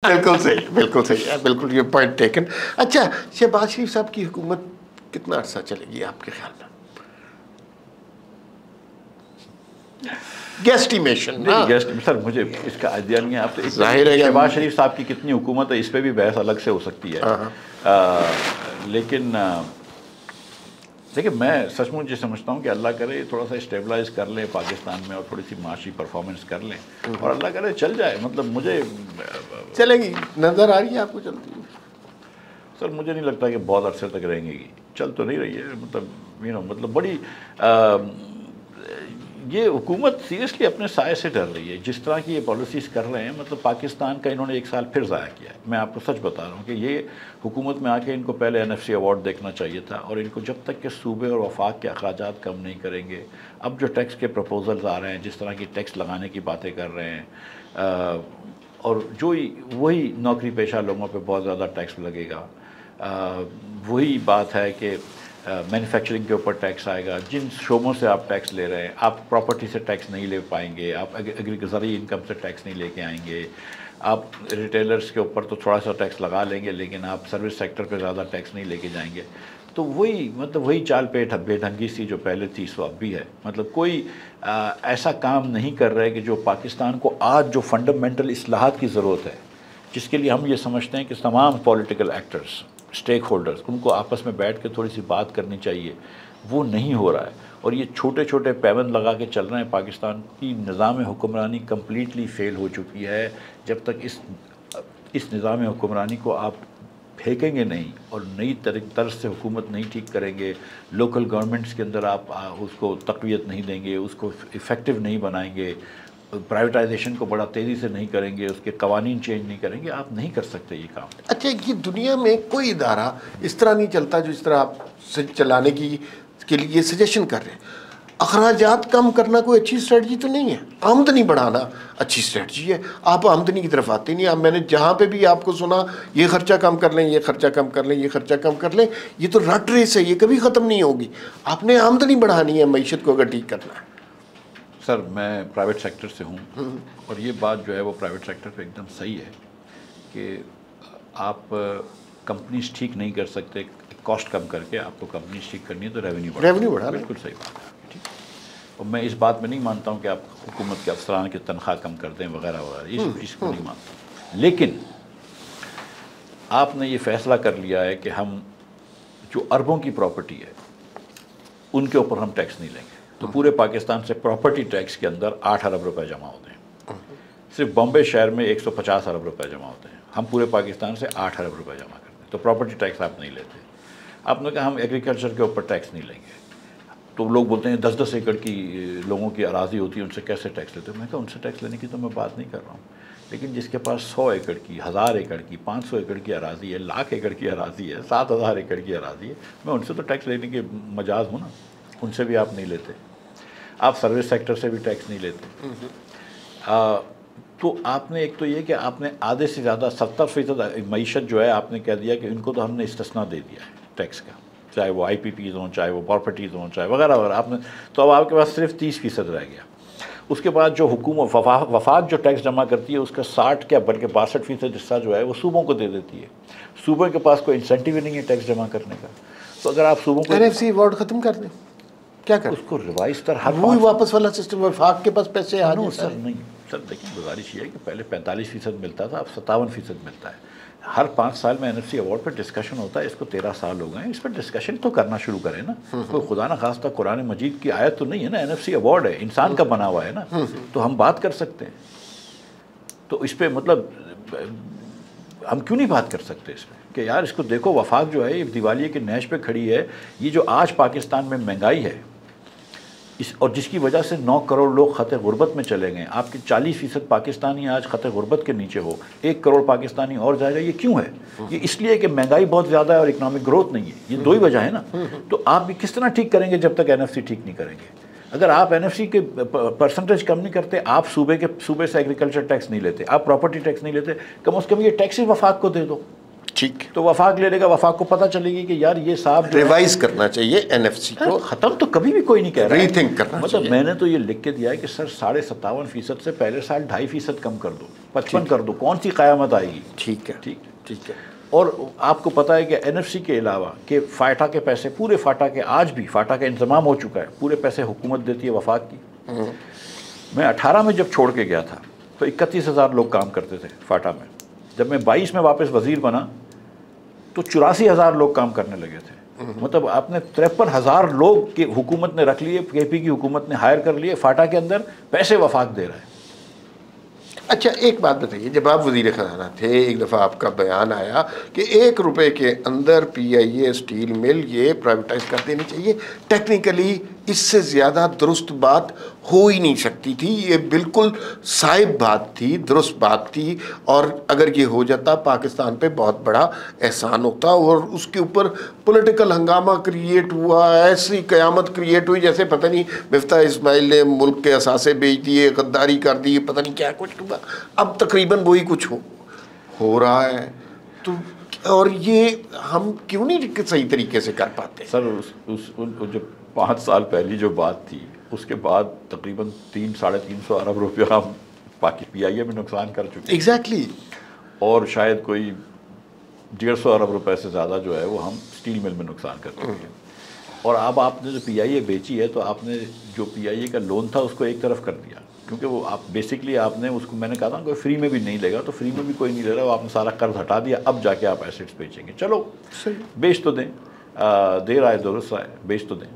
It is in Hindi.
बिल्कुल सही, बिल्कुल सही है, बिल्कुल ये पॉइंट टेकन। अच्छा, शहबाज शरीफ साहब की हुकूमत कितना अर्सा चलेगी आपके ख्याल में? गेस्टिमेशन ना, गेस्ट सर मुझे इसका आइडिया नहीं है। आप तो जाहिर है शहबाज शरीफ साहब की कितनी हुकूमत है इस पर भी बहस अलग से हो सकती है। लेकिन देखिए मैं सचमुच ये समझता हूँ कि अल्लाह करे थोड़ा सा स्टेबलाइज कर लें पाकिस्तान में और थोड़ी सी माशी परफॉर्मेंस कर लें और अल्लाह करे चल जाए। मतलब मुझे चलेगी, नज़र आ रही है आपको चलती है? सर मुझे नहीं लगता कि बहुत अरसे तक रहेंगी, चल तो नहीं रही है। मतलब मतलब बड़ी ये हुकूमत सीरियसली अपने साय से डर रही है जिस तरह की ये पॉलिसीज़ कर रहे हैं। मतलब पाकिस्तान का इन्होंने एक साल फिर ज़ाया किया है। मैं आपको सच बता रहा हूँ कि ये हुकूमत में आके इनको पहले NFC अवार्ड देखना चाहिए था और इनको जब तक के सूबे और वफाक के अखराजात कम नहीं करेंगे, अब जो टैक्स के प्रपोजल्स आ रहे हैं, जिस तरह की टैक्स लगाने की बातें कर रहे हैं और जो वही नौकरी पेशा लोगों पर बहुत ज़्यादा टैक्स लगेगा। वही बात है कि मैन्युफैक्चरिंग के ऊपर टैक्स आएगा। जिन शोबों से आप टैक्स ले रहे हैं, आप प्रॉपर्टी से टैक्स नहीं ले पाएंगे, आप एग्रीकल्चरी इनकम से टैक्स नहीं लेके आएंगे, आप रिटेलर्स के ऊपर तो थोड़ा सा टैक्स लगा लेंगे लेकिन आप सर्विस सेक्टर पे ज़्यादा टैक्स नहीं लेके जाएंगे। तो वही मतलब वही चाल पे बेढंगी सी जो पहले थी सो अब भी है। मतलब कोई ऐसा काम नहीं कर रहा है कि जो पाकिस्तान को आज जो फंडामेंटल इस्लाहात की ज़रूरत है, जिसके लिए हम ये समझते हैं कि तमाम पॉलिटिकल एक्टर्स, स्टेक होल्डर्स, उनको आपस में बैठ के थोड़ी सी बात करनी चाहिए, वो नहीं हो रहा है। और ये छोटे छोटे पैबंद लगा के चल रहे हैं। पाकिस्तान की निज़ाम हुक्मरानी कम्प्लीटली फ़ेल हो चुकी है। जब तक इस निज़ाम हुक्मरानी को आप फेंकेंगे नहीं और नई तरह से हुकूमत नहीं ठीक करेंगे, लोकल गवर्नमेंट्स के अंदर आप उसको तक़वियत नहीं देंगे, उसको इफ़ेक्टिव नहीं बनाएंगे, प्राइवेटाइजेशन को बड़ा तेज़ी से नहीं करेंगे, उसके कवानीन चेंज नहीं करेंगे, आप नहीं कर सकते ये काम। अच्छा, ये दुनिया में कोई इदारा इस तरह नहीं चलता जो इस तरह आप चलाने के लिए सजेशन कर रहे हैं। अखराजात कम करना कोई अच्छी स्ट्रेटजी तो नहीं है, आमदनी बढ़ाना अच्छी स्ट्रेटजी है। आप आमदनी की तरफ आते नहीं। अब मैंने जहाँ पे भी आपको सुना, ये खर्चा कम कर लें, ये खर्चा कम कर लें, ये खर्चा कम कर लें, ये तो रट रेस है, ये कभी ख़त्म नहीं होगी। आपने आमदनी बढ़ानी है मैशत को अगर ठीक करना है। सर मैं प्राइवेट सेक्टर से हूँ और ये बात जो है वो प्राइवेट सेक्टर पे एकदम सही है कि आप कंपनीज ठीक नहीं कर सकते कॉस्ट कम करके। आपको कंपनीज ठीक करनी है तो रेवेन्यू बढ़ा, बिल्कुल सही बात है, ठीक। और मैं इस बात में नहीं मानता हूँ कि आप हुकूमत के अफसरान की तनख्वाह कम कर दें वगैरह वगैरह, इसको नहीं मानता। लेकिन आपने ये फ़ैसला कर लिया है कि हम जो अरबों की प्रॉपर्टी है उनके ऊपर हम टैक्स नहीं लेंगे। तो पूरे पाकिस्तान से प्रॉपर्टी टैक्स के अंदर 8 अरब रुपए जमा होते हैं। सिर्फ बॉम्बे शहर में 150 अरब रुपए जमा होते हैं। हम पूरे पाकिस्तान से 8 अरब रुपए जमा करते हैं। तो प्रॉपर्टी टैक्स आप नहीं लेते। आपने कहा हम एग्रीकल्चर के ऊपर टैक्स नहीं लेंगे। तो लोग बोलते हैं 10-10 एकड़ की लोगों की अराज़ी होती है, उनसे कैसे टैक्स लेते हो? मैं कहा उनसे टैक्स लेने की तो मैं बात नहीं कर रहा हूँ, लेकिन जिसके पास 100 एकड़ की, 1000 एकड़ की, 500 एकड़ की अराज़ी है, लाख एकड़ की अराज़ी है, 7000 एकड़ की अराज़ी है, मैं उनसे तो टैक्स लेने के मजाज हूँ ना। उनसे भी आप नहीं लेते। आप सर्विस सेक्टर से भी टैक्स नहीं लेते। तो आपने एक तो ये कि आपने आधे से ज़्यादा 70% मईशत जो है आपने कह दिया कि इनको तो हमने इस्तिस्ना दे दिया है टैक्स का, चाहे वो IPPs हों, चाहे वो प्रॉपर्टीज़ हों, चाहे वगैरह वगैरह। आपने तो अब आपके पास सिर्फ 30% रह गया। उसके बाद जो हुकूमत वफाक जो टैक्स जमा करती है उसका 60 क्या बल्कि 62% हिस्सा जो है वो सूबों को दे देती है। सूबों के पास कोई इंसेंटिव ही नहीं है टैक्स जमा करने का। तो अगर आप सूबों को NFC अवार्ड ख़त्म कर दें, क्या कर उसको रिवाइज कर हर वही वापस वाला सिस्टम, वफाक के पास पैसे आ जाए। सर नहीं सर, देखिए गुजारिश ये है कि पहले 45% मिलता था, अब 57% मिलता है। हर 5 साल में NFC अवार्ड पर डिस्कशन होता है। इसको 13 साल हो गए, इस पर डिस्कशन तो करना शुरू करें ना। कोई खुदा न खास्ता कुरान मजीद की आयत तो नहीं है ना, NFC अवार्ड है, इंसान का बना हुआ है ना, तो हम बात कर सकते हैं। तो इस पर मतलब हम क्यों नहीं बात कर सकते इसमें कि यार इसको देखो, वफाक जो है ये दिवालिये के नैश पे खड़ी है। ये जो आज पाकिस्तान में महंगाई है और जिसकी वजह से 9 करोड़ लोग खत गुर्बत में चले गए, आपके 40% पाकिस्तानी आज खत गुर्बत के नीचे हो, 1 करोड़ पाकिस्तानी और जाएगा। ये क्यों है? ये इसलिए कि महंगाई बहुत ज़्यादा है और इकनॉमिक ग्रोथ नहीं है। ये दो ही वजह है ना। तो आप भी किस तरह ठीक करेंगे जब तक NFC ठीक नहीं करेंगे? अगर आप NFC के परसेंटेज कम नहीं करते, आप सूबे से एग्रीकल्चर टैक्स नहीं लेते, आप प्रॉपर्टी टैक्स नहीं लेते, कम से कम ये टैक्सेस वफाक को दे दो। ठीक। तो वफाक ले लेगा, वफाक को पता चलेगी कि यार ये साहब रिवाइज करना चाहिए एनएफसी को, खत्म तो कभी भी कोई नहीं कह रहा है, रीथिंक करना मतलब चाहिए। मैंने तो ये लिख के दिया है कि सर 57.5% से पहले साल 2.5% कम कर दो, 55 कर दो, कौन सी क़यामत आएगी। ठीक है, ठीक ठीक है। और आपको पता है कि एनएफसी के अलावा कि फ़ाटा के पैसे, पूरे फ़ाटा के, आज भी फ़ाटा का इंतज़ाम हो चुका है, पूरे पैसे हुकूमत देती है वफाक की। मैं 18 में जब छोड़ के गया था तो 31,000 लोग काम करते थे फ़ाटा में। जब मैं 22 में वापस वज़ीर बना तो 84,000 लोग काम करने लगे थे। मतलब आपने 53,000 लोग की हुकूमत ने रख लिए, केपी की हुकूमत ने हायर कर लिए, फ़ाटा के अंदर पैसे वफाक दे रहा है। अच्छा एक बात बताइए, जब आप वज़ीर ख़ज़ाना थे एक दफ़ा आपका बयान आया कि 1 रुपए के अंदर PIA स्टील मिल ये प्राइवेटाइज कर देनी चाहिए, टेक्निकली इससे ज़्यादा दुरुस्त बात हो ही नहीं सकती थी, ये बिल्कुल साहिब बात थी, दुरुस्त बात थी, और अगर ये हो जाता पाकिस्तान पे बहुत बड़ा एहसान होता, और उसके ऊपर पॉलिटिकल हंगामा क्रिएट हुआ, ऐसी क़यामत क्रिएट हुई जैसे पता नहीं मिफ्ता इस्माइल ने मुल्क के असासे बेच दिए, गद्दारी कर दी, पता नहीं क्या कुछ हुआ। अब तकरीबन वही कुछ हो रहा है, तो और ये हम क्यों नहीं सही तरीके से कर पाते? सर जो 5 साल पहली जो बात थी उसके बाद तकरीबन 300-350 अरब रुपया हम PIA में नुकसान कर चुके हैं। एग्जैक्टली। और शायद कोई 150 अरब रुपए से ज़्यादा जो है वो हम स्टील मिल में नुकसान कर चुके हैं। और अब आपने जो PIA बेची है तो आपने जो PIA का लोन था उसको एक तरफ कर दिया, क्योंकि वो आप बेसिकली आपने उसको, मैंने कहा था कोई फ्री में भी नहीं लेगा, तो फ्री में भी कोई नहीं ले रहा, वो आपने सारा कर्ज हटा दिया, अब जाके आप एसेट्स बेचेंगे। चलो बेच तो दें, देर आए दुरुस्त आए, बेच तो दें।